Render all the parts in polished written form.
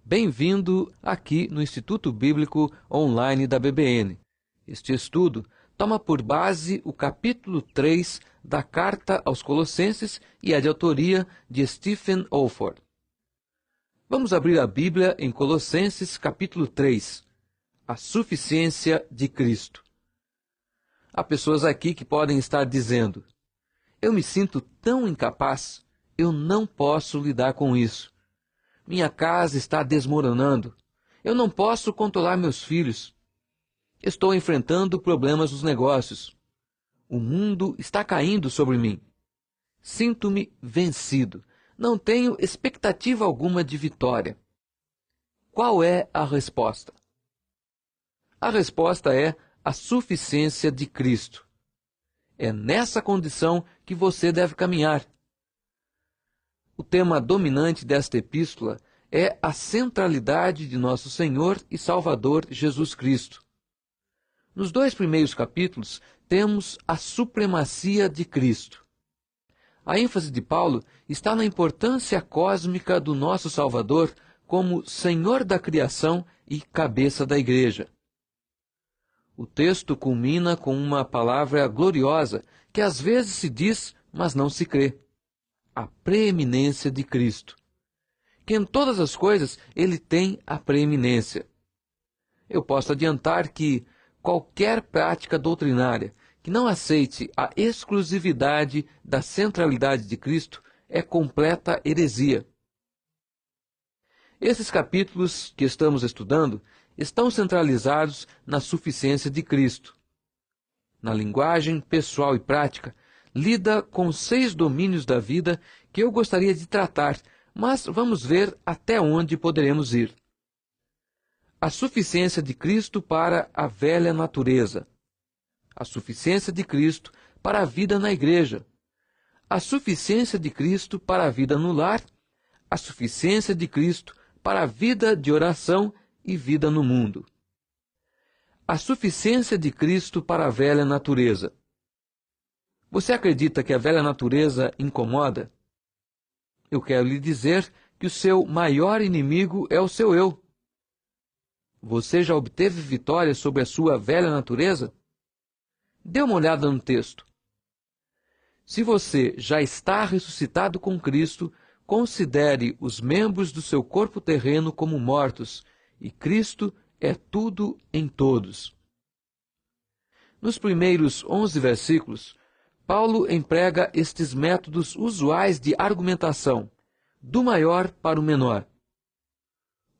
Bem-vindo aqui no Instituto Bíblico Online da BBN. Este estudo toma por base o capítulo 3 da Carta aos Colossenses e é de autoria de Stephen Olford. Vamos abrir a Bíblia em Colossenses capítulo 3, a suficiência de Cristo. Há pessoas aqui que podem estar dizendo: eu me sinto tão incapaz, eu não posso lidar com isso. Minha casa está desmoronando. Eu não posso controlar meus filhos. Estou enfrentando problemas nos negócios. O mundo está caindo sobre mim. Sinto-me vencido. Não tenho expectativa alguma de vitória. Qual é a resposta? A resposta é a suficiência de Cristo. É nessa condição que você deve caminhar. O tema dominante desta epístola é a centralidade de nosso Senhor e Salvador Jesus Cristo. Nos 2 primeiros capítulos, temos a supremacia de Cristo. A ênfase de Paulo está na importância cósmica do nosso Salvador como Senhor da criação e cabeça da igreja. O texto culmina com uma palavra gloriosa que às vezes se diz, mas não se crê: a preeminência de Cristo. Que em todas as coisas ele tem a preeminência. Eu posso adiantar que qualquer prática doutrinária que não aceite a exclusividade da centralidade de Cristo é completa heresia. Esses capítulos que estamos estudando estão centralizados na suficiência de Cristo. Na linguagem pessoal e prática, lida com 6 domínios da vida que eu gostaria de tratar, mas vamos ver até onde poderemos ir. A suficiência de Cristo para a velha natureza. A suficiência de Cristo para a vida na igreja. A suficiência de Cristo para a vida no lar. A suficiência de Cristo para a vida de oração e vida no mundo. A suficiência de Cristo para a velha natureza. Você acredita que a velha natureza incomoda? Eu quero lhe dizer que o seu maior inimigo é o seu eu. Você já obteve vitória sobre a sua velha natureza? Dê uma olhada no texto. Se você já está ressuscitado com Cristo, considere os membros do seu corpo terreno como mortos, e Cristo é tudo em todos. Nos primeiros 11 versículos, Paulo emprega estes métodos usuais de argumentação, do maior para o menor.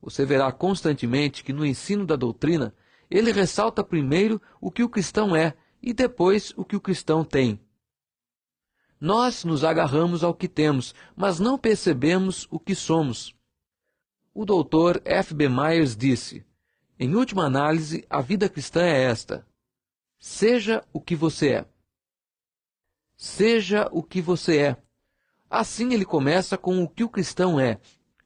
Você verá constantemente que no ensino da doutrina, ele ressalta primeiro o que o cristão é e depois o que o cristão tem. Nós nos agarramos ao que temos, mas não percebemos o que somos. O Dr. F. B. Myers disse: em última análise, a vida cristã é esta: seja o que você é. Seja o que você é. Assim ele começa com o que o cristão é,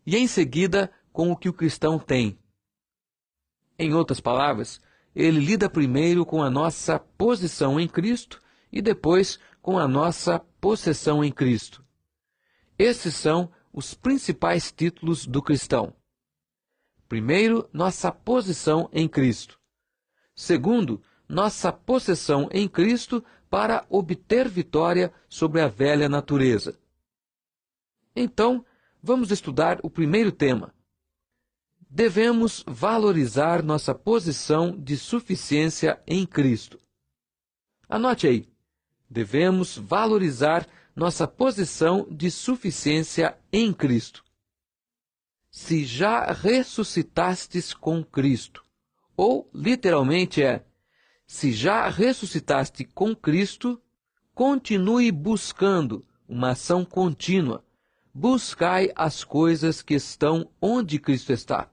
e em seguida com o que o cristão tem. Em outras palavras, ele lida primeiro com a nossa posição em Cristo e depois com a nossa possessão em Cristo. Esses são os principais títulos do cristão. Primeiro, nossa posição em Cristo. Segundo, nossa possessão em Cristo para obter vitória sobre a velha natureza. Então, vamos estudar o primeiro tema. Devemos valorizar nossa posição de suficiência em Cristo. Anote aí. Devemos valorizar nossa posição de suficiência em Cristo. Se já ressuscitastes com Cristo, ou literalmente se já ressuscitaste com Cristo, continue buscando uma ação contínua. Buscai as coisas que estão onde Cristo está.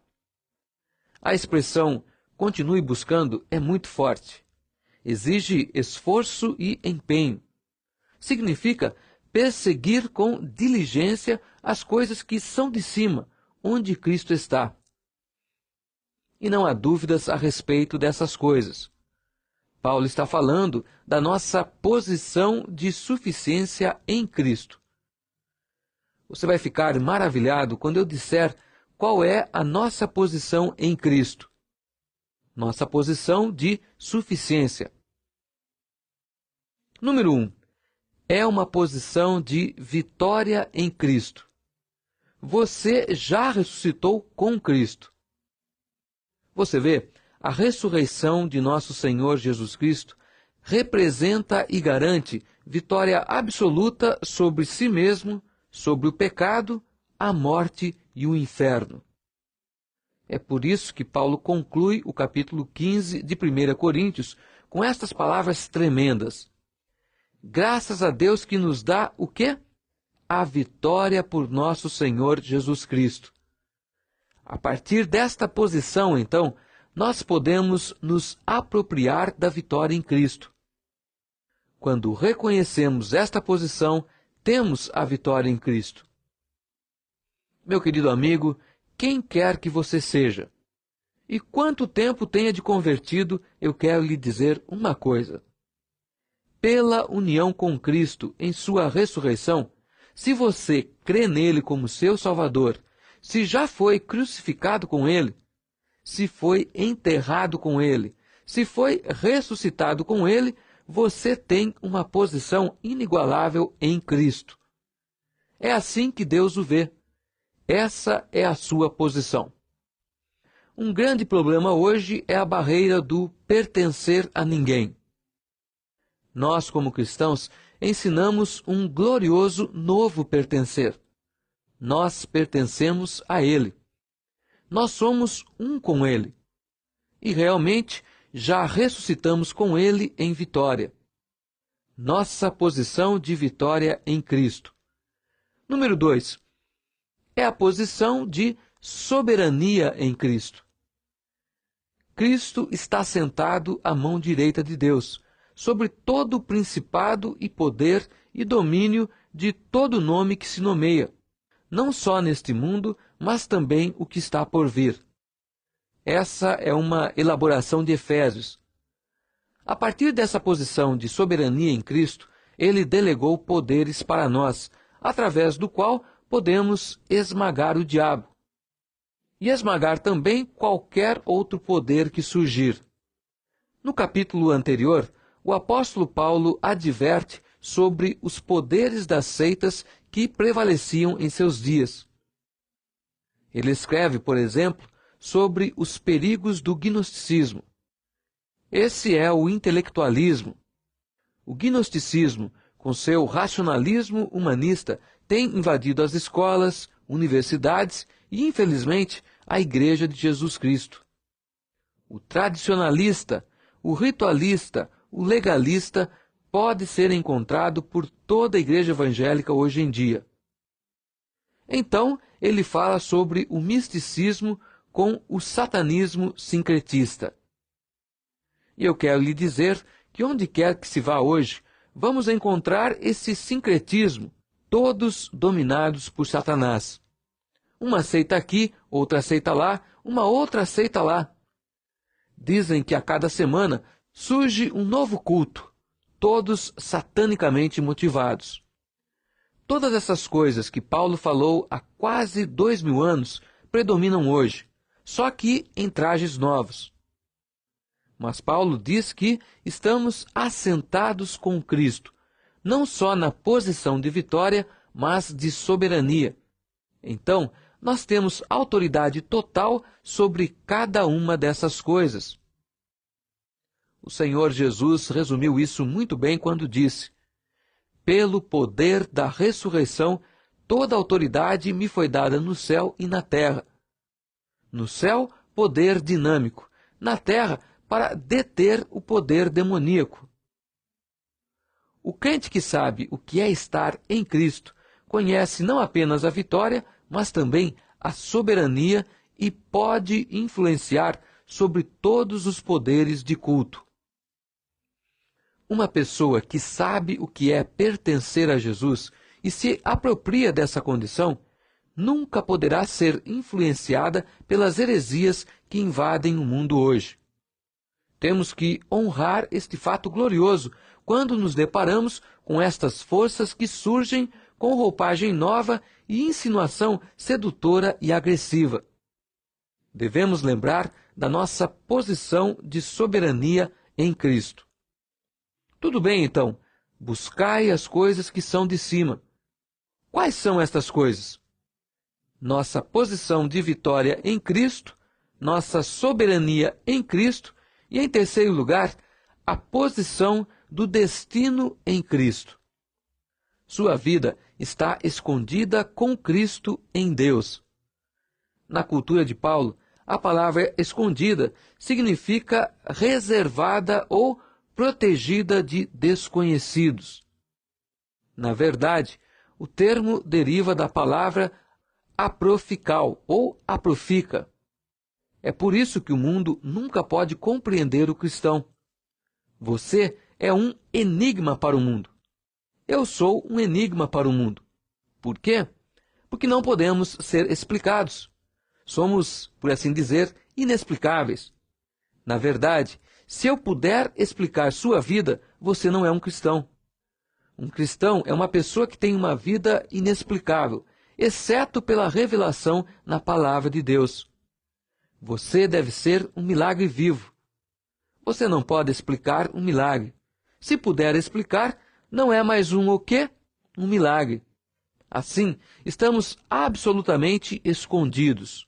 A expressão continue buscando é muito forte. Exige esforço e empenho. Significa perseguir com diligência as coisas que são de cima, onde Cristo está. E não há dúvidas a respeito dessas coisas. Paulo está falando da nossa posição de suficiência em Cristo. Você vai ficar maravilhado quando eu disser qual é a nossa posição em Cristo. Nossa posição de suficiência. Número 1. É uma posição de vitória em Cristo. Você já ressuscitou com Cristo. Você vê, a ressurreição de nosso Senhor Jesus Cristo representa e garante vitória absoluta sobre si mesmo, sobre o pecado, a morte e o inferno. É por isso que Paulo conclui o capítulo 15 de 1 Coríntios com estas palavras tremendas. Graças a Deus que nos dá o quê? A vitória por nosso Senhor Jesus Cristo. A partir desta posição, então, nós podemos nos apropriar da vitória em Cristo. Quando reconhecemos esta posição, temos a vitória em Cristo. Meu querido amigo, quem quer que você seja, e quanto tempo tenha de convertido, eu quero lhe dizer uma coisa. Pela união com Cristo em sua ressurreição, se você crê nele como seu Salvador, se já foi crucificado com ele, se foi enterrado com ele, se foi ressuscitado com ele, você tem uma posição inigualável em Cristo. É assim que Deus o vê. Essa é a sua posição. Um grande problema hoje é a barreira do pertencer a ninguém. Nós, como cristãos, ensinamos um glorioso novo pertencer. Nós pertencemos a Ele. Nós somos um com Ele. E realmente já ressuscitamos com Ele em vitória. Nossa posição de vitória em Cristo. Número 2. É a posição de soberania em Cristo. Cristo está sentado à mão direita de Deus, sobre todo o principado e poder e domínio de todo nome que se nomeia, não só neste mundo, mas também o que está por vir. Essa é uma elaboração de Efésios. A partir dessa posição de soberania em Cristo, ele delegou poderes para nós, através do qual podemos esmagar o diabo. E esmagar também qualquer outro poder que surgir. No capítulo anterior, o apóstolo Paulo adverte sobre os poderes das seitas que prevaleciam em seus dias. Ele escreve, por exemplo, sobre os perigos do gnosticismo. Esse é o intelectualismo. O gnosticismo, com seu racionalismo humanista, tem invadido as escolas, universidades e, infelizmente, a Igreja de Jesus Cristo. O tradicionalista, o ritualista, o legalista pode ser encontrado por toda a Igreja evangélica hoje em dia. Então, ele fala sobre o misticismo com o satanismo sincretista. E eu quero lhe dizer que onde quer que se vá hoje, vamos encontrar esse sincretismo, todos dominados por Satanás. Uma seita aqui, outra seita lá, uma outra seita lá. Dizem que a cada semana surge um novo culto, todos satanicamente motivados. Todas essas coisas que Paulo falou há quase 2000 anos predominam hoje, só que em trajes novos. Mas Paulo diz que estamos assentados com Cristo, não só na posição de vitória, mas de soberania. Então, nós temos autoridade total sobre cada uma dessas coisas. O Senhor Jesus resumiu isso muito bem quando disse: pelo poder da ressurreição, toda autoridade me foi dada no céu e na terra. No céu, poder dinâmico. Na terra, para deter o poder demoníaco. O crente que sabe o que é estar em Cristo conhece não apenas a vitória, mas também a soberania e pode influenciar sobre todos os poderes de culto. Uma pessoa que sabe o que é pertencer a Jesus e se apropria dessa condição, nunca poderá ser influenciada pelas heresias que invadem o mundo hoje. Temos que honrar este fato glorioso quando nos deparamos com estas forças que surgem com roupagem nova e insinuação sedutora e agressiva. Devemos lembrar da nossa posição de soberania em Cristo. Tudo bem, então, buscai as coisas que são de cima. Quais são estas coisas? Nossa posição de vitória em Cristo, nossa soberania em Cristo e, em terceiro lugar, a posição do destino em Cristo. Sua vida está escondida com Cristo em Deus. Na cultura de Paulo, a palavra escondida significa reservada ou protegida de desconhecidos. Na verdade, o termo deriva da palavra aprofical ou aprofica. É por isso que o mundo nunca pode compreender o cristão. Você é um enigma para o mundo. Eu sou um enigma para o mundo. Por quê? Porque não podemos ser explicados. Somos, por assim dizer, inexplicáveis. Na verdade, se eu puder explicar sua vida, você não é um cristão. Um cristão é uma pessoa que tem uma vida inexplicável, exceto pela revelação na palavra de Deus. Você deve ser um milagre vivo. Você não pode explicar um milagre. Se puder explicar, não é mais um o quê? Um milagre. Assim, estamos absolutamente escondidos.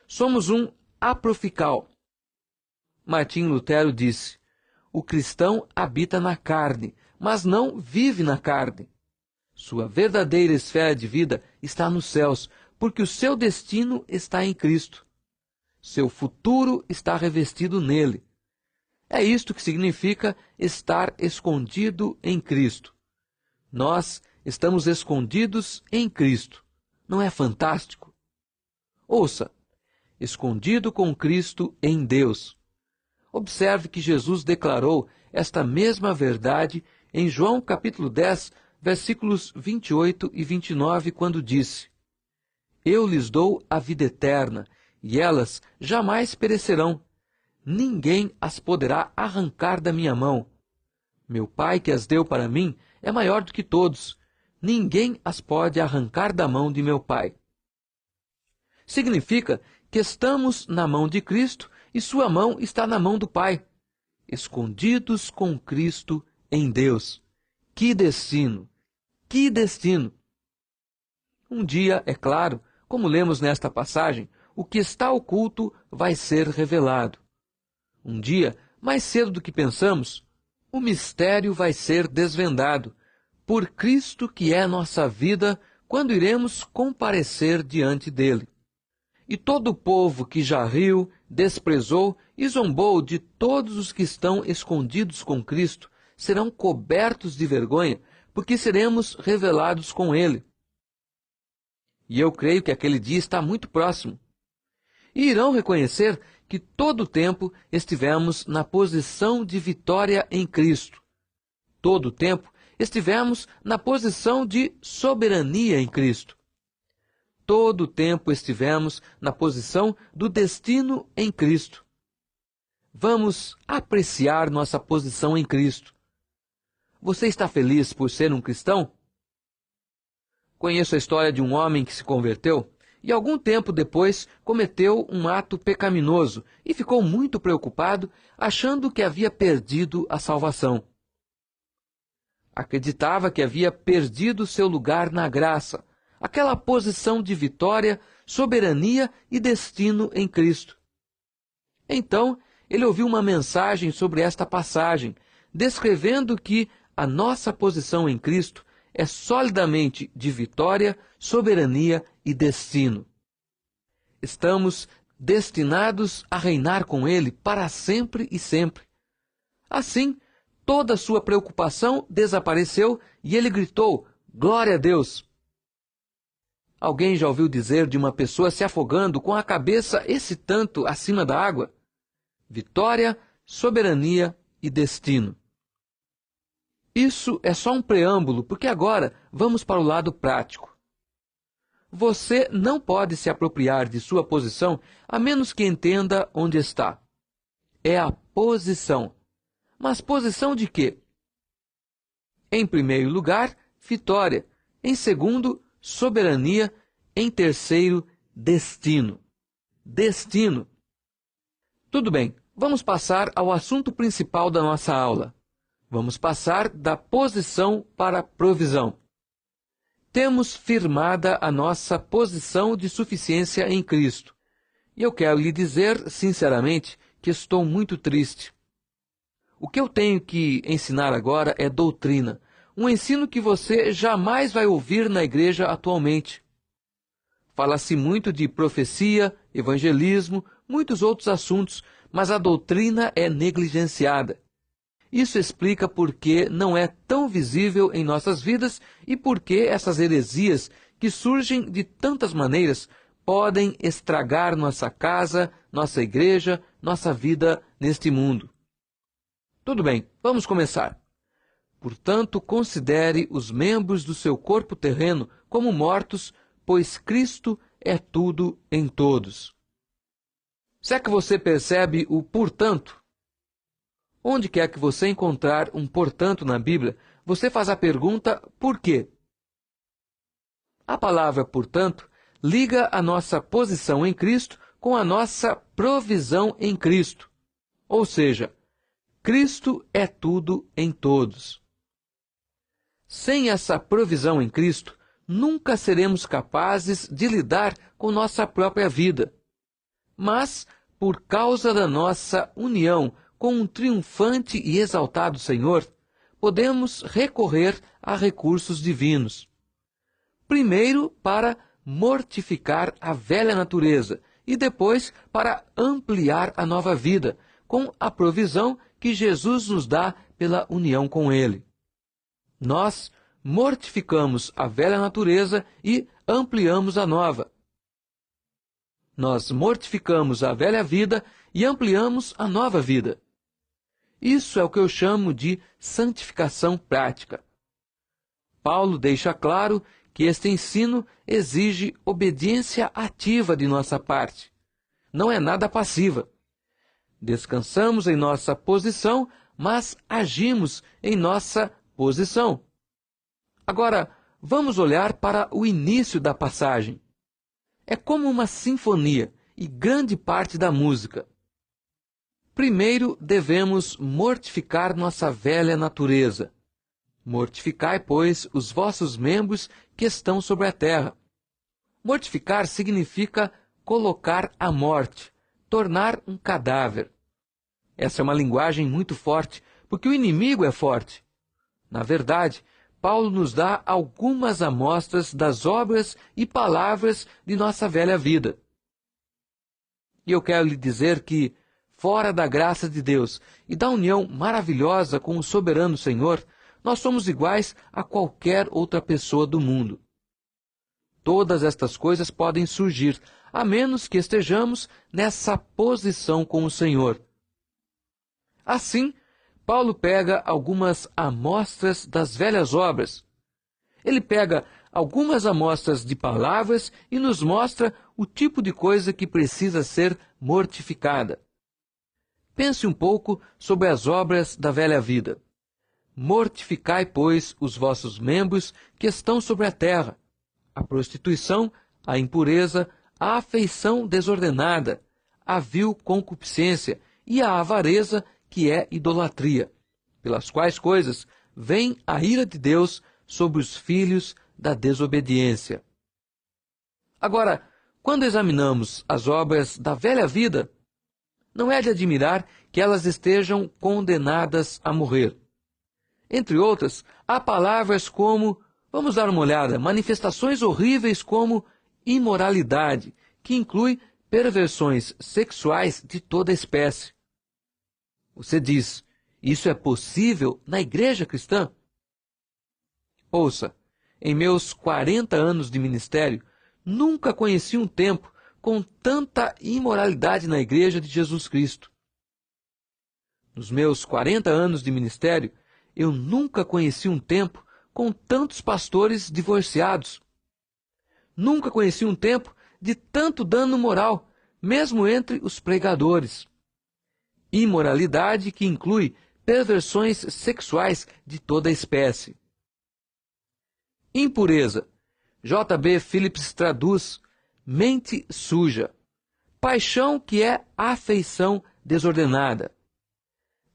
Somos um aprofical. Martim Lutero disse: o cristão habita na carne, mas não vive na carne. Sua verdadeira esfera de vida está nos céus, porque o seu destino está em Cristo. Seu futuro está revestido nele. É isto que significa estar escondido em Cristo. Nós estamos escondidos em Cristo. Não é fantástico? Ouça, escondido com Cristo em Deus. Observe que Jesus declarou esta mesma verdade em João capítulo 10, versículos 28 e 29, quando disse: Eu lhes dou a vida eterna, e elas jamais perecerão. Ninguém as poderá arrancar da minha mão. Meu Pai que as deu para mim é maior do que todos. Ninguém as pode arrancar da mão de meu Pai. Significa que estamos na mão de Cristo e sua mão está na mão do Pai, escondidos com Cristo em Deus. Que destino! Que destino! Um dia, é claro, como lemos nesta passagem, o que está oculto vai ser revelado. Um dia, mais cedo do que pensamos, o mistério vai ser desvendado, por Cristo que é nossa vida, quando iremos comparecer diante dele. E todo o povo que já riu, desprezou e zombou de todos os que estão escondidos com Cristo serão cobertos de vergonha, porque seremos revelados com ele. E eu creio que aquele dia está muito próximo. E irão reconhecer que todo o tempo estivemos na posição de vitória em Cristo. Todo o tempo estivemos na posição de soberania em Cristo. Todo o tempo estivemos na posição do destino em Cristo. Vamos apreciar nossa posição em Cristo. Você está feliz por ser um cristão? Conheço a história de um homem que se converteu e algum tempo depois cometeu um ato pecaminoso e ficou muito preocupado, achando que havia perdido a salvação. Acreditava que havia perdido seu lugar na graça, aquela posição de vitória, soberania e destino em Cristo. Então, ele ouviu uma mensagem sobre esta passagem, descrevendo que a nossa posição em Cristo é solidamente de vitória, soberania e destino. Estamos destinados a reinar com Ele para sempre e sempre. Assim, toda a sua preocupação desapareceu e ele gritou: Glória a Deus! Alguém já ouviu dizer de uma pessoa se afogando com a cabeça esse tanto acima da água? Vitória, soberania e destino. Isso é só um preâmbulo, porque agora vamos para o lado prático. Você não pode se apropriar de sua posição a menos que entenda onde está. É a posição. Mas posição de quê? Em primeiro lugar, vitória. Em segundo, soberania. Em terceiro, destino. destino. Tudo bem, vamos passar ao assunto principal da nossa aula. Vamos passar da posição para a provisão. Temos firmada a nossa posição de suficiência em Cristo. E eu quero lhe dizer, sinceramente, que estou muito triste. O que eu tenho que ensinar agora é doutrina, um ensino que você jamais vai ouvir na igreja atualmente. Fala-se muito de profecia, evangelismo, muitos outros assuntos, mas a doutrina é negligenciada. Isso explica por que não é tão visível em nossas vidas e por que essas heresias, que surgem de tantas maneiras, podem estragar nossa casa, nossa igreja, nossa vida neste mundo. Tudo bem, vamos começar. Portanto, considere os membros do seu corpo terreno como mortos, pois Cristo é tudo em todos. Será que você percebe o portanto? Onde quer que você encontrar um portanto na Bíblia, você faz a pergunta por quê? A palavra portanto liga a nossa posição em Cristo com a nossa provisão em Cristo. Ou seja, Cristo é tudo em todos. Sem essa provisão em Cristo, nunca seremos capazes de lidar com nossa própria vida. Mas, por causa da nossa união com um triunfante e exaltado Senhor, podemos recorrer a recursos divinos. Primeiro, para mortificar a velha natureza e depois para ampliar a nova vida, com a provisão que Jesus nos dá pela união com Ele. Nós mortificamos a velha natureza e ampliamos a nova. Nós mortificamos a velha vida e ampliamos a nova vida. Isso é o que eu chamo de santificação prática. Paulo deixa claro que este ensino exige obediência ativa de nossa parte. Não é nada passiva. Descansamos em nossa posição, mas agimos em nossa posição. Agora, vamos olhar para o início da passagem. É como uma sinfonia e grande parte da música. Primeiro, devemos mortificar nossa velha natureza. Mortificai, pois, os vossos membros que estão sobre a terra. Mortificar significa colocar à morte, tornar um cadáver. Essa é uma linguagem muito forte, porque o inimigo é forte. Na verdade, Paulo nos dá algumas amostras das obras e palavras de nossa velha vida. E eu quero lhe dizer que, fora da graça de Deus e da união maravilhosa com o soberano Senhor, nós somos iguais a qualquer outra pessoa do mundo. Todas estas coisas podem surgir, a menos que estejamos nessa posição com o Senhor. Assim, Paulo pega algumas amostras das velhas obras. Ele pega algumas amostras de palavras e nos mostra o tipo de coisa que precisa ser mortificada. Pense um pouco sobre as obras da velha vida. Mortificai, pois, os vossos membros que estão sobre a terra: a prostituição, a impureza, a afeição desordenada, a vil concupiscência e a avareza, que é idolatria, pelas quais coisas vem a ira de Deus sobre os filhos da desobediência. Agora, quando examinamos as obras da velha vida, não é de admirar que elas estejam condenadas a morrer. Entre outras, há palavras como, vamos dar uma olhada, manifestações horríveis como imoralidade, que inclui perversões sexuais de toda espécie. Você diz, isso é possível na igreja cristã? Ouça, em meus 40 anos de ministério, nunca conheci um tempo com tanta imoralidade na igreja de Jesus Cristo. Nos meus 40 anos de ministério, eu nunca conheci um tempo com tantos pastores divorciados. Nunca conheci um tempo de tanto dano moral, mesmo entre os pregadores. Imoralidade que inclui perversões sexuais de toda espécie. Impureza. J.B. Phillips traduz mente suja. paixão, que é afeição desordenada,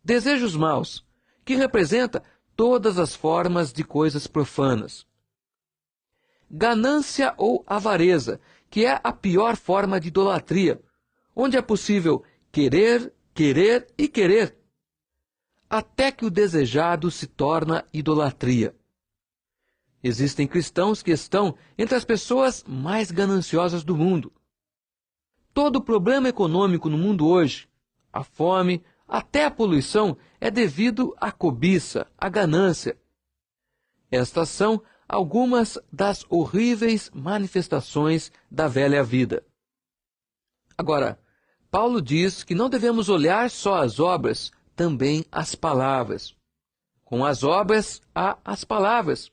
desejos maus, que representa todas as formas de coisas profanas, ganância ou avareza, que é a pior forma de idolatria, onde é possível querer, querer e querer, até que o desejado se torna idolatria. Existem cristãos que estão entre as pessoas mais gananciosas do mundo. Todo o problema econômico no mundo hoje, a fome, até a poluição, é devido à cobiça, à ganância. Estas são algumas das horríveis manifestações da velha vida. Agora, Paulo diz que não devemos olhar só as obras, também as palavras. Com as obras, há as palavras.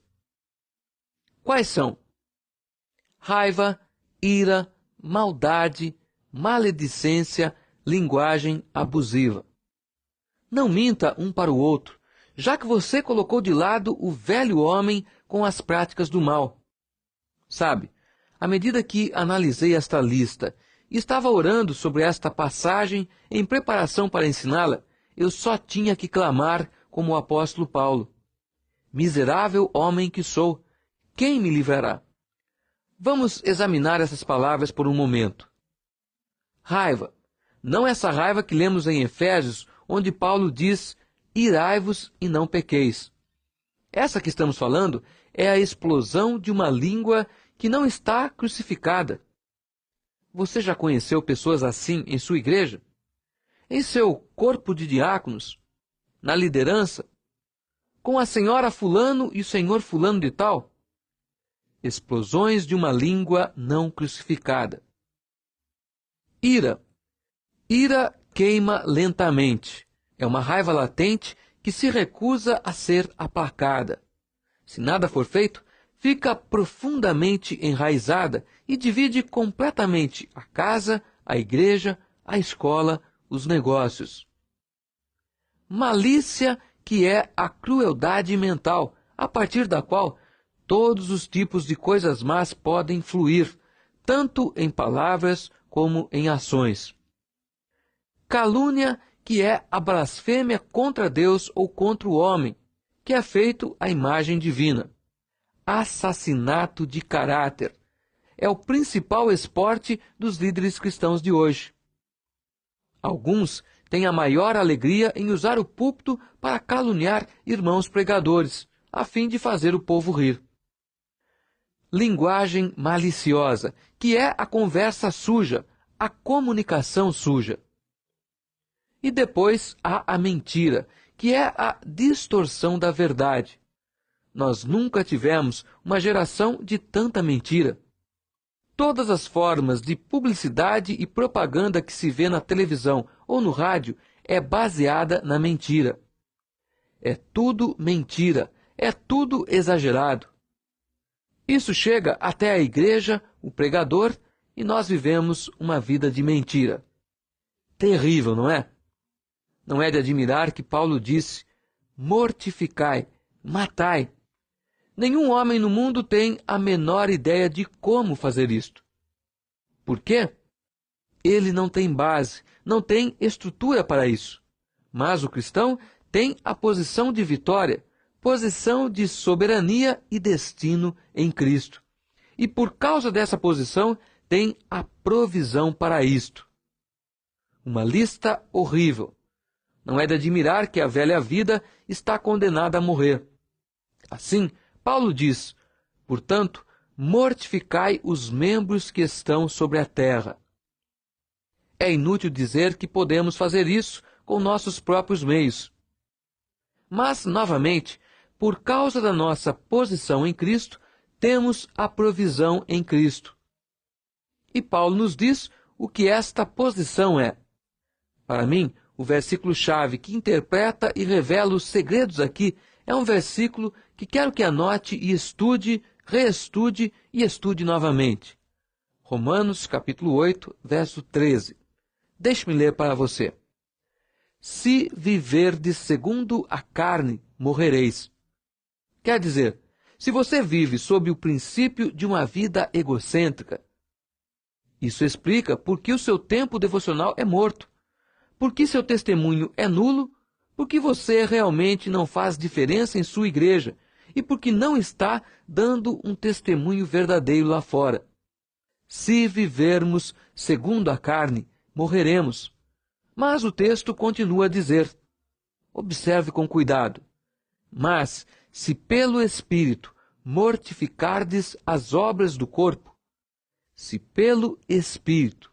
Quais são? Raiva, ira, maldade, maledicência, linguagem abusiva. Não minta um para o outro, já que você colocou de lado o velho homem com as práticas do mal. Sabe, à medida que analisei esta lista e estava orando sobre esta passagem em preparação para ensiná-la, eu só tinha que clamar como o apóstolo Paulo: miserável homem que sou, quem me livrará? Vamos examinar essas palavras por um momento. Raiva. Não essa raiva que lemos em Efésios, onde Paulo diz: irai-vos e não pequeis. Essa que estamos falando é a explosão de uma língua que não está crucificada. Você já conheceu pessoas assim em sua igreja? Em seu corpo de diáconos? Na liderança? Com a senhora fulano e o senhor fulano de tal? Explosões de uma língua não crucificada. Ira. Ira queima lentamente. É uma raiva latente que se recusa a ser aplacada. Se nada for feito, fica profundamente enraizada e divide completamente a casa, a igreja, a escola, os negócios. Malícia, que é a crueldade mental, a partir da qual todos os tipos de coisas más podem fluir, tanto em palavras como em ações. Calúnia, que é a blasfêmia contra Deus ou contra o homem, que é feito à imagem divina. Assassinato de caráter. É o principal esporte dos líderes cristãos de hoje. Alguns têm a maior alegria em usar o púlpito para caluniar irmãos pregadores, a fim de fazer o povo rir. Linguagem maliciosa, que é a conversa suja, a comunicação suja. E depois há a mentira, que é a distorção da verdade. Nós nunca tivemos uma geração de tanta mentira. Todas as formas de publicidade e propaganda que se vê na televisão ou no rádio é baseada na mentira. É tudo mentira, é tudo exagerado. Isso chega até a igreja, o pregador, e nós vivemos uma vida de mentira. Terrível, não é? Não é de admirar que Paulo disse: mortificai, matai. Nenhum homem no mundo tem a menor ideia de como fazer isto. Por quê? Ele não tem base, não tem estrutura para isso. Mas o cristão tem a posição de vitória, posição de soberania e destino em Cristo. E por causa dessa posição, tem a provisão para isto. Uma lista horrível. Não é de admirar que a velha vida está condenada a morrer. Assim, Paulo diz: portanto, mortificai os membros que estão sobre a terra. É inútil dizer que podemos fazer isso com nossos próprios meios. Mas, novamente, por causa da nossa posição em Cristo, temos a provisão em Cristo. E Paulo nos diz o que esta posição é. Para mim, o versículo-chave que interpreta e revela os segredos aqui é um versículo que quero que anote e estude, reestude e estude novamente. Romanos, capítulo 8, verso 13. Deixe-me ler para você. Se viverdes segundo a carne, morrereis. Quer dizer, se você vive sob o princípio de uma vida egocêntrica, Isso explica por que o seu tempo devocional é morto, por que seu testemunho é nulo, por que você realmente não faz diferença em sua igreja e por que não está dando um testemunho verdadeiro lá fora. Se vivermos segundo a carne, morreremos. Mas o texto continua a dizer, observe com cuidado, mas se pelo Espírito mortificardes as obras do corpo, se pelo Espírito,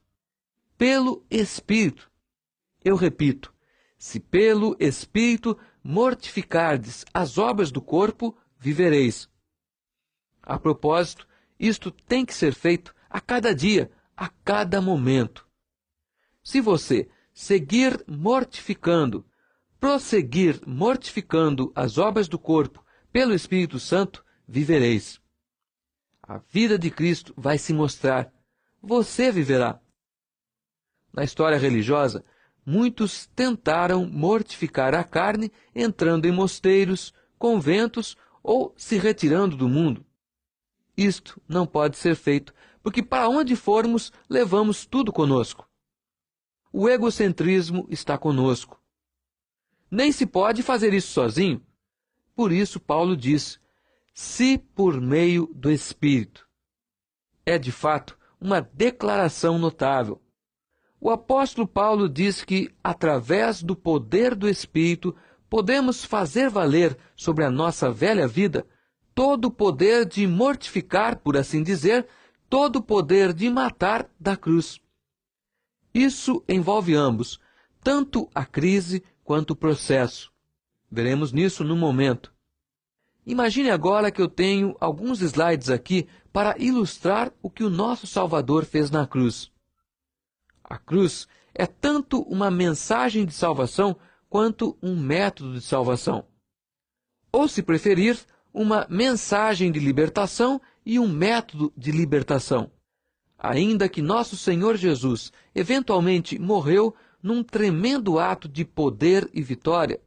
eu repito, se pelo Espírito mortificardes as obras do corpo, vivereis. A propósito, isto tem que ser feito a cada dia, a cada momento. Se você prosseguir mortificando as obras do corpo pelo Espírito Santo, vivereis. A vida de Cristo vai se mostrar. Você viverá. Na história religiosa, muitos tentaram mortificar a carne entrando em mosteiros, conventos ou se retirando do mundo. Isto não pode ser feito, porque para onde formos, levamos tudo conosco. O egocentrismo está conosco. Nem se pode fazer isso sozinho. Por isso, Paulo diz, se por meio do Espírito. É, de fato, uma declaração notável. O apóstolo Paulo diz que, através do poder do Espírito, podemos fazer valer sobre a nossa velha vida todo o poder de mortificar, por assim dizer, todo o poder de matar da cruz. Isso envolve ambos, tanto a crise quanto o processo. Veremos nisso no momento. Imagine agora que eu tenho alguns slides aqui para ilustrar o que o nosso Salvador fez na cruz. A cruz é tanto uma mensagem de salvação quanto um método de salvação. Ou, se preferir, uma mensagem de libertação e um método de libertação. Ainda que nosso Senhor Jesus eventualmente morreu num tremendo ato de poder e vitória,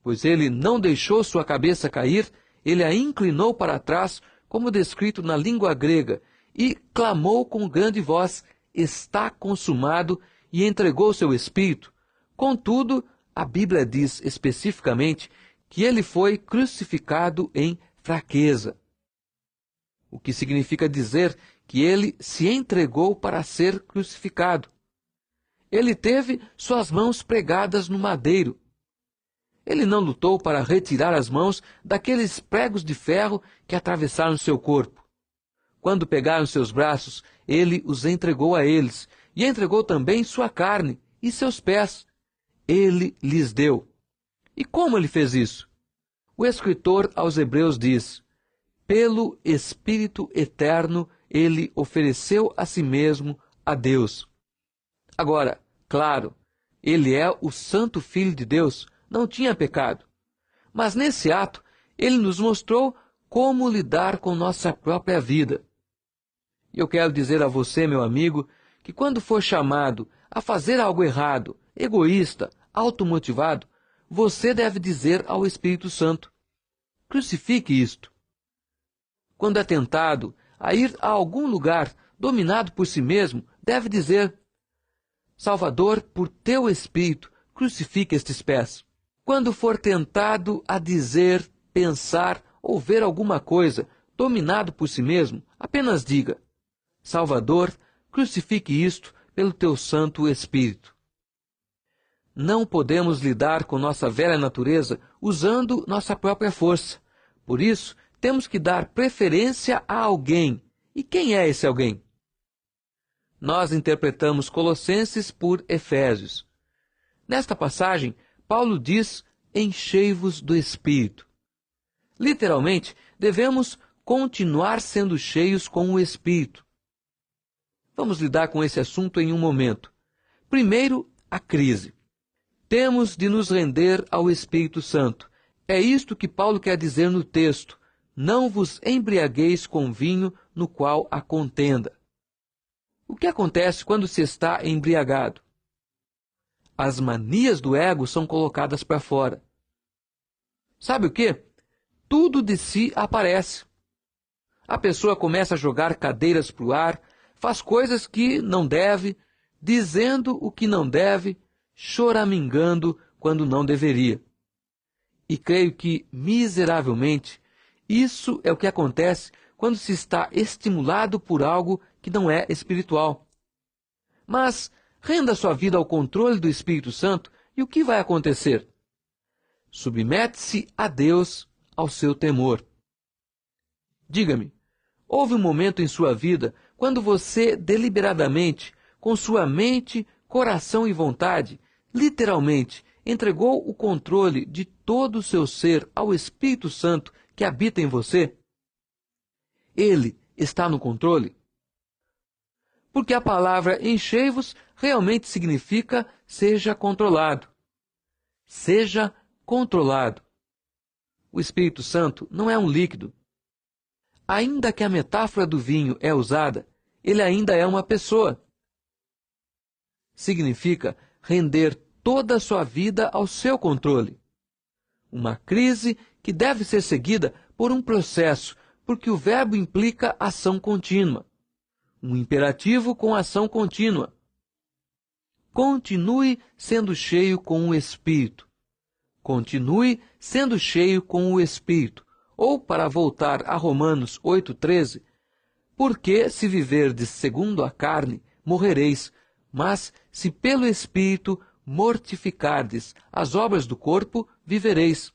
pois ele não deixou sua cabeça cair, ele a inclinou para trás, como descrito na língua grega, e clamou com grande voz, está consumado, e entregou seu espírito. Contudo, a Bíblia diz especificamente que ele foi crucificado em fraqueza, o que significa dizer que ele se entregou para ser crucificado. Ele teve suas mãos pregadas no madeiro. Ele não lutou para retirar as mãos daqueles pregos de ferro que atravessaram seu corpo. Quando pegaram seus braços, ele os entregou a eles, e entregou também sua carne e seus pés. Ele lhes deu. E como ele fez isso? O escritor aos Hebreus diz, pelo Espírito Eterno, ele ofereceu a si mesmo a Deus. Agora, claro, ele é o Santo Filho de Deus, não tinha pecado. Mas nesse ato, ele nos mostrou como lidar com nossa própria vida. E eu quero dizer a você, meu amigo, que quando for chamado a fazer algo errado, egoísta, automotivado, você deve dizer ao Espírito Santo, crucifique isto. Quando é tentado a ir a algum lugar dominado por si mesmo, deve dizer, Salvador, por teu Espírito, crucifique estes pés. Quando for tentado a dizer, pensar ou ver alguma coisa dominado por si mesmo, apenas diga, Salvador, crucifique isto pelo teu Santo Espírito. Não podemos lidar com nossa velha natureza usando nossa própria força. Por isso, temos que dar preferência a alguém. E quem é esse alguém? Nós interpretamos Colossenses por Efésios. Nesta passagem, Paulo diz, enchei-vos do Espírito. Literalmente, devemos continuar sendo cheios com o Espírito. Vamos lidar com esse assunto em um momento. Primeiro, a crise. Temos de nos render ao Espírito Santo. É isto que Paulo quer dizer no texto. Não vos embriagueis com vinho no qual há contenda. O que acontece quando se está embriagado? As manias do ego são colocadas para fora. Sabe o quê? Tudo de si aparece. A pessoa começa a jogar cadeiras para o ar, faz coisas que não deve, dizendo o que não deve, choramingando quando não deveria. E creio que, miseravelmente, isso é o que acontece quando se está estimulado por algo que não é espiritual. Mas renda sua vida ao controle do Espírito Santo e o que vai acontecer? Submete-se a Deus, ao seu temor. Diga-me, houve um momento em sua vida quando você deliberadamente, com sua mente, coração e vontade, literalmente, entregou o controle de todo o seu ser ao Espírito Santo que habita em você? Ele está no controle? Porque a palavra enchei-vos realmente significa seja controlado. Seja controlado. O Espírito Santo não é um líquido. Ainda que a metáfora do vinho é usada, ele ainda é uma pessoa. Significa render toda a sua vida ao seu controle. Uma crise que deve ser seguida por um processo, porque o verbo implica ação contínua. Um imperativo com ação contínua. Continue sendo cheio com o Espírito. Continue sendo cheio com o Espírito. Ou, para voltar a Romanos 8,13, porque se viverdes segundo a carne, morrereis, mas se pelo Espírito mortificardes as obras do corpo, vivereis.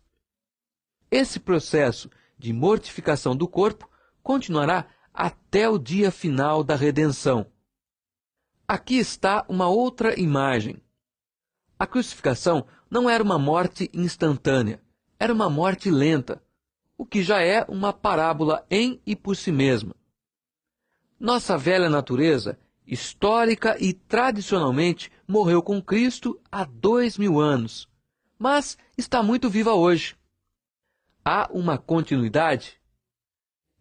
Esse processo de mortificação do corpo continuará até o dia final da redenção. Aqui está uma outra imagem. A crucificação não era uma morte instantânea, era uma morte lenta, o que já é uma parábola em e por si mesma. Nossa velha natureza, histórica e tradicionalmente, morreu com Cristo há 2000 anos, mas está muito viva hoje. Há uma continuidade?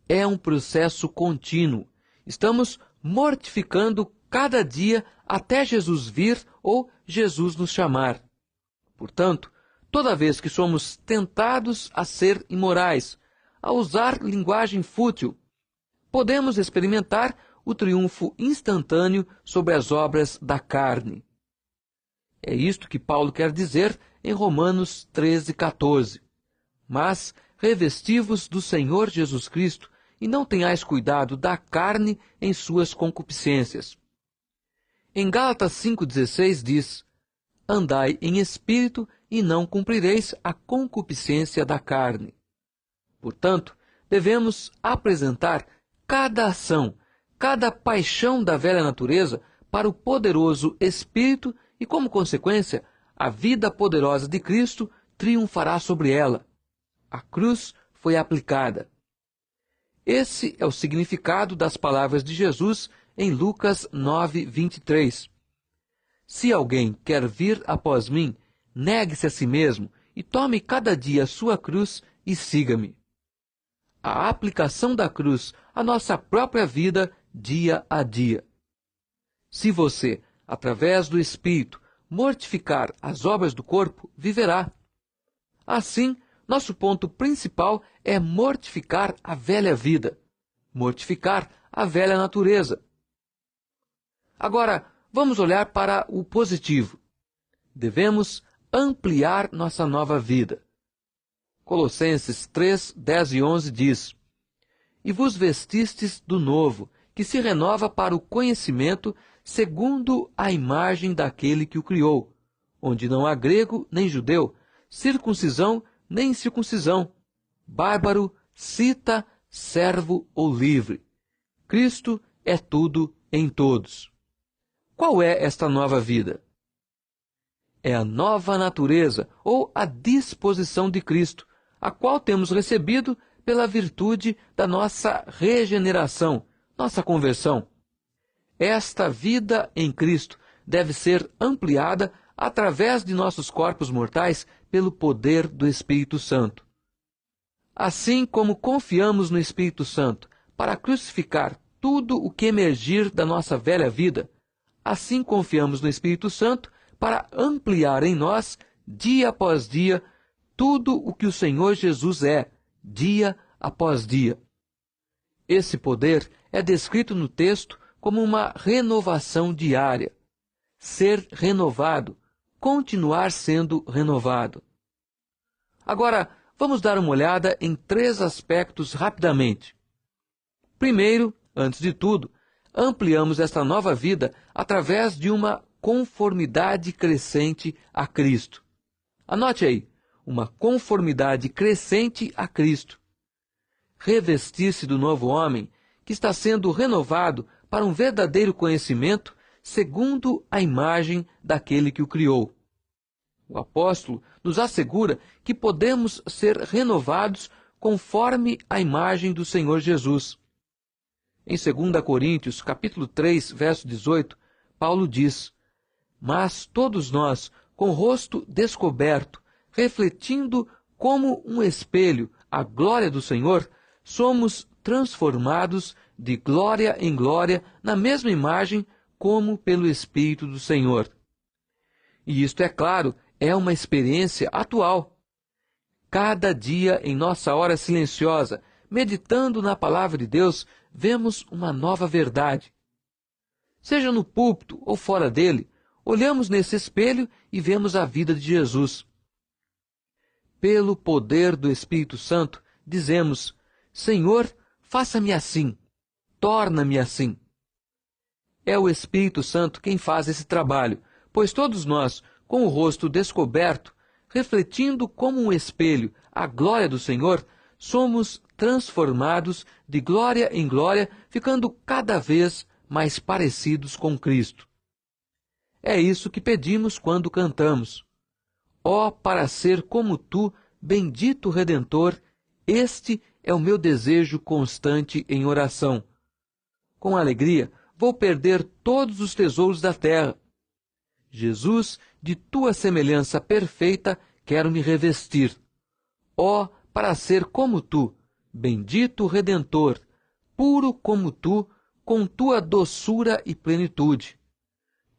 É um processo contínuo. Estamos mortificando cada dia até Jesus vir ou Jesus nos chamar. Portanto, toda vez que somos tentados a ser imorais, a usar linguagem fútil, podemos experimentar o triunfo instantâneo sobre as obras da carne. É isto que Paulo quer dizer em Romanos 13,14. Mas revesti-vos do Senhor Jesus Cristo e não tenhais cuidado da carne em suas concupiscências. Em Gálatas 5,16 diz: andai em espírito e não cumprireis a concupiscência da carne. Portanto, devemos apresentar cada ação, cada paixão da velha natureza para o poderoso Espírito e, como consequência, a vida poderosa de Cristo triunfará sobre ela. A cruz foi aplicada. Esse é o significado das palavras de Jesus em Lucas 9:23. Se alguém quer vir após mim, negue-se a si mesmo e tome cada dia a sua cruz e siga-me. A aplicação da cruz à nossa própria vida dia a dia. Se você, através do Espírito, mortificar as obras do corpo, viverá. Assim, nosso ponto principal é mortificar a velha vida, mortificar a velha natureza. Agora, vamos olhar para o positivo. Devemos ampliar nossa nova vida. Colossenses 3, 10 e 11 diz: e vos vestistes do novo, que se renova para o conhecimento segundo a imagem daquele que o criou, onde não há grego nem judeu, circuncisão nem incircuncisão, bárbaro, cita, servo ou livre. Cristo é tudo em todos. Qual é esta nova vida? É a nova natureza ou a disposição de Cristo, a qual temos recebido pela virtude da nossa regeneração, nossa conversão. Esta vida em Cristo deve ser ampliada através de nossos corpos mortais pelo poder do Espírito Santo. Assim como confiamos no Espírito Santo para crucificar tudo o que emergir da nossa velha vida, assim confiamos no Espírito Santo para ampliar em nós, dia após dia, tudo o que o Senhor Jesus é, dia após dia. Esse poder é descrito no texto como uma renovação diária. Ser renovado, continuar sendo renovado. Agora, vamos dar uma olhada em 3 aspectos rapidamente. Primeiro, antes de tudo, ampliamos esta nova vida através de uma conformidade crescente a Cristo. Anote aí, uma conformidade crescente a Cristo. Revestir-se do novo homem, que está sendo renovado para um verdadeiro conhecimento segundo a imagem daquele que o criou. O apóstolo nos assegura que podemos ser renovados conforme a imagem do Senhor Jesus. Em 2 Coríntios, capítulo 3, verso 18, Paulo diz: "Mas todos nós, com o rosto descoberto, refletindo como um espelho a glória do Senhor, somos transformados de glória em glória na mesma imagem como pelo Espírito do Senhor." E isto, é claro, é uma experiência atual. Cada dia, em nossa hora silenciosa, meditando na palavra de Deus, vemos uma nova verdade. Seja no púlpito ou fora dele, olhamos nesse espelho e vemos a vida de Jesus. Pelo poder do Espírito Santo, dizemos: "Senhor, faça-me assim, torna-me assim." É o Espírito Santo quem faz esse trabalho, pois todos nós, com o rosto descoberto, refletindo como um espelho a glória do Senhor, somos transformados de glória em glória, ficando cada vez mais parecidos com Cristo. É isso que pedimos quando cantamos: "Ó, para ser como tu, bendito Redentor, este é o meu desejo constante em oração. Com alegria, vou perder todos os tesouros da terra. Jesus, de tua semelhança perfeita, quero me revestir. Ó, para ser como tu, bendito Redentor, puro como tu, com tua doçura e plenitude.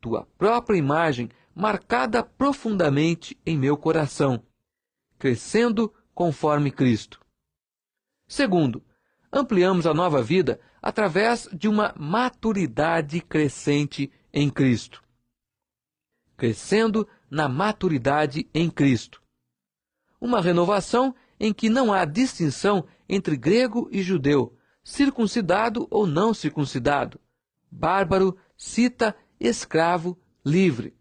Tua própria imagem marcada profundamente em meu coração, crescendo conforme Cristo." Segundo, ampliamos a nova vida através de uma maturidade crescente em Cristo. Crescendo na maturidade em Cristo. Uma renovação em que não há distinção entre grego e judeu, circuncidado ou não circuncidado, bárbaro, cita, escravo, livre.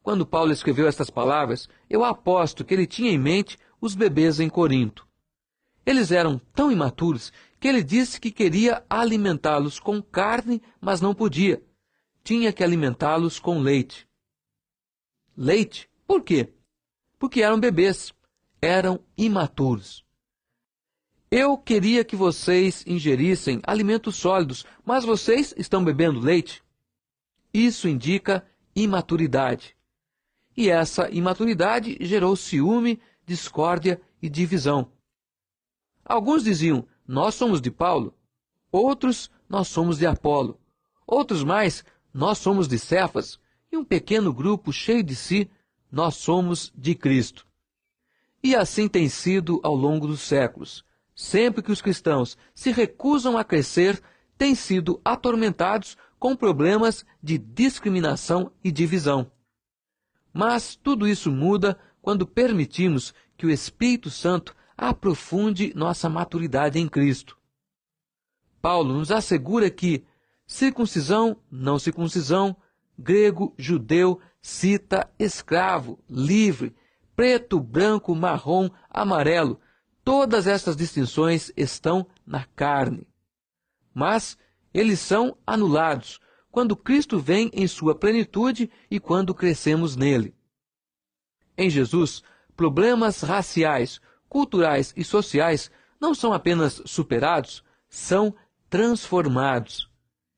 Quando Paulo escreveu estas palavras, eu aposto que ele tinha em mente os bebês em Corinto. Eles eram tão imaturos que ele disse que queria alimentá-los com carne, mas não podia. Tinha que alimentá-los com leite. Leite? Por quê? Porque eram bebês, eram imaturos. Eu queria que vocês ingerissem alimentos sólidos, mas vocês estão bebendo leite? Isso indica imaturidade. E essa imaturidade gerou ciúme, discórdia e divisão. Alguns diziam: "Nós somos de Paulo." Outros: "Nós somos de Apolo." Outros mais: "Nós somos de Cefas." E um pequeno grupo cheio de si: "Nós somos de Cristo." E assim tem sido ao longo dos séculos. Sempre que os cristãos se recusam a crescer, têm sido atormentados com problemas de discriminação e divisão. Mas tudo isso muda quando permitimos que o Espírito Santo aprofunde nossa maturidade em Cristo. Paulo nos assegura que circuncisão, não circuncisão, grego, judeu, cita, escravo, livre, preto, branco, marrom, amarelo, todas estas distinções estão na carne. Mas eles são anulados quando Cristo vem em sua plenitude e quando crescemos nele. Em Jesus, problemas raciais, culturais e sociais não são apenas superados, são transformados.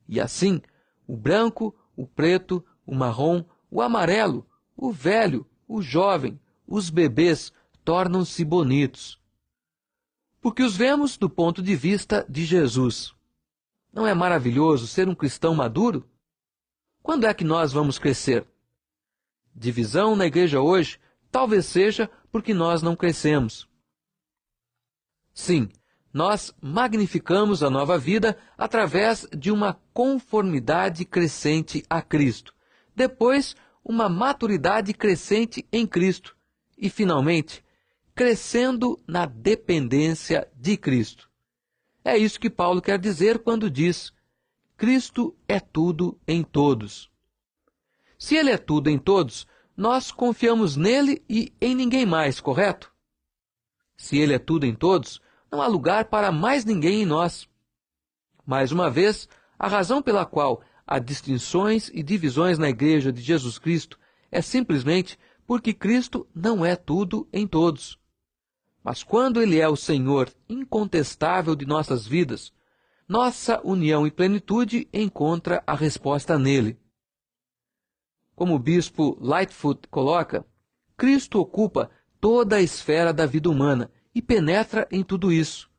E assim, o branco, o preto, o marrom, o amarelo, o velho, o jovem, os bebês tornam-se bonitos. Porque os vemos do ponto de vista de Jesus. Não é maravilhoso ser um cristão maduro? Quando é que nós vamos crescer? Divisão na igreja hoje talvez seja porque nós não crescemos. Sim, nós magnificamos a nova vida através de uma conformidade crescente a Cristo. Depois, uma maturidade crescente em Cristo. E, finalmente, crescendo na dependência de Cristo. É isso que Paulo quer dizer quando diz: Cristo é tudo em todos. Se Ele é tudo em todos, nós confiamos nele e em ninguém mais, correto? Se Ele é tudo em todos, não há lugar para mais ninguém em nós. Mais uma vez, a razão pela qual há distinções e divisões na Igreja de Jesus Cristo é simplesmente porque Cristo não é tudo em todos. Mas quando Ele é o Senhor incontestável de nossas vidas, nossa união e plenitude encontra a resposta nele. Como o bispo Lightfoot coloca, Cristo ocupa toda a esfera da vida humana e penetra em tudo isso.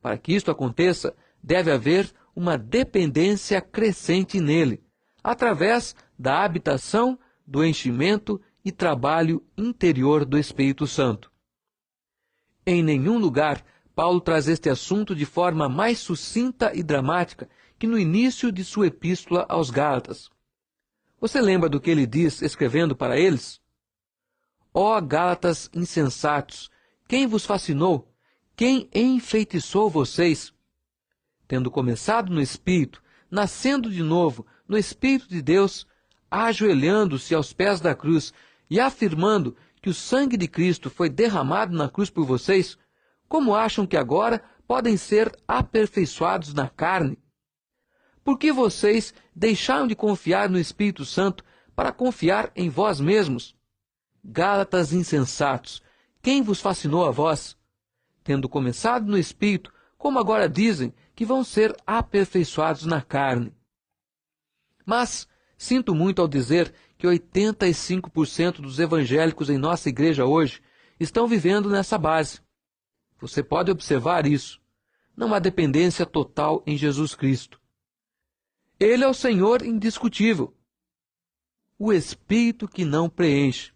Para que isto aconteça, deve haver uma dependência crescente nele, através da habitação, do enchimento e trabalho interior do Espírito Santo. Em nenhum lugar, Paulo traz este assunto de forma mais sucinta e dramática que no início de sua epístola aos Gálatas. Você lembra do que ele diz escrevendo para eles? Ó Gálatas insensatos, quem vos fascinou? Quem enfeitiçou vocês? Tendo começado no Espírito, nascendo de novo no Espírito de Deus, ajoelhando-se aos pés da cruz e afirmando que o sangue de Cristo foi derramado na cruz por vocês, como acham que agora podem ser aperfeiçoados na carne? Por que vocês deixaram de confiar no Espírito Santo para confiar em vós mesmos? Gálatas insensatos, quem vos fascinou a vós? Tendo começado no Espírito, como agora dizem que vão ser aperfeiçoados na carne. Mas sinto muito ao dizer que 85% dos evangélicos em nossa igreja hoje estão vivendo nessa base. Você pode observar isso. Não há dependência total em Jesus Cristo. Ele é o Senhor indiscutível. O Espírito que não preenche.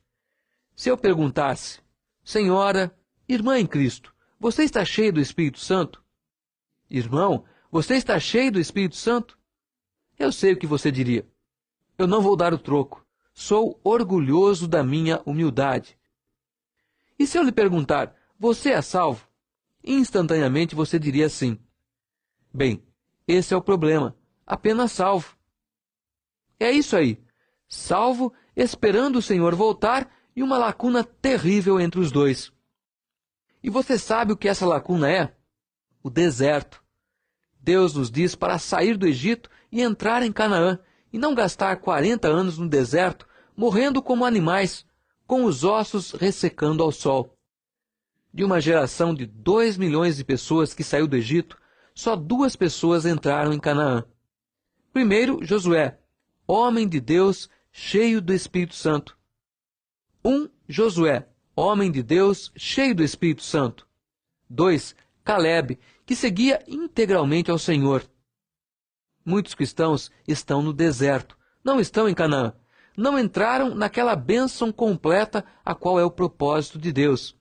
Se eu perguntasse, Senhora, irmã em Cristo, você está cheio do Espírito Santo? Irmão, você está cheio do Espírito Santo? Eu sei o que você diria. Eu não vou dar o troco. Sou orgulhoso da minha humildade. E se eu lhe perguntar, você é salvo? Instantaneamente você diria sim. Bem, esse é o problema. Apenas salvo. É isso aí. Salvo, esperando o Senhor voltar e uma lacuna terrível entre os dois. E você sabe o que essa lacuna é? O deserto. Deus nos diz para sair do Egito e entrar em Canaã, e não gastar 40 anos no deserto, morrendo como animais, com os ossos ressecando ao sol. De uma geração de 2 milhões de pessoas que saiu do Egito, só 2 pessoas entraram em Canaã. Primeiro, Josué, homem de Deus, cheio do Espírito Santo. Josué, homem de Deus, cheio do Espírito Santo. 2, Caleb, que seguia integralmente ao Senhor. Muitos cristãos estão no deserto, não estão em Canaã. Não entraram naquela bênção completa a qual é o propósito de Deus.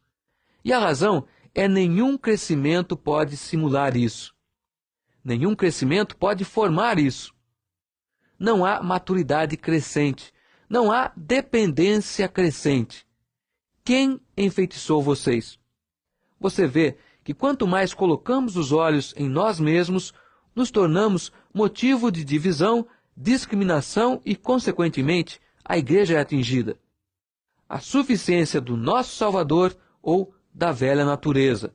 E a razão é nenhum crescimento pode simular isso. Nenhum crescimento pode formar isso. Não há maturidade crescente. Não há dependência crescente. Quem enfeitiçou vocês? Você vê que quanto mais colocamos os olhos em nós mesmos, nos tornamos motivo de divisão, discriminação e, consequentemente, a igreja é atingida. A suficiência do nosso Salvador ou da velha natureza.